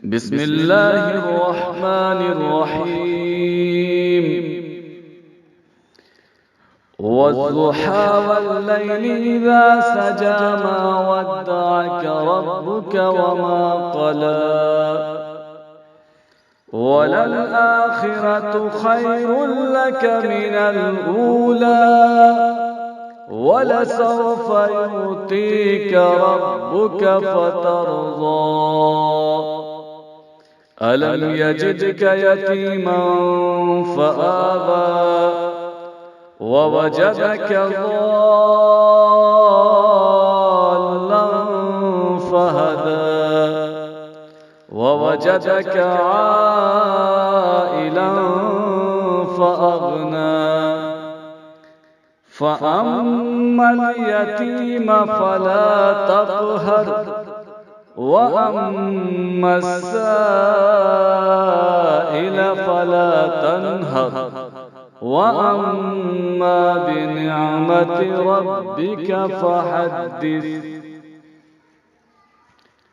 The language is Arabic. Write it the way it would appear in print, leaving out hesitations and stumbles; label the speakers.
Speaker 1: بسم الله الرحمن الرحيم. والضحى والليل إذا سجى ما ودعك ربك وما قلى وللآخرة خير لك من الأولى ولسوف يؤتيك ربك فترضى ألم يجدك يتيما فآوى ووجدك ضالا فهدى ووجدك عائلا فأغنى فأما اليتيم فلا تقهر وأما السائل فلا تنهر وأما بنعمة ربك فحدث.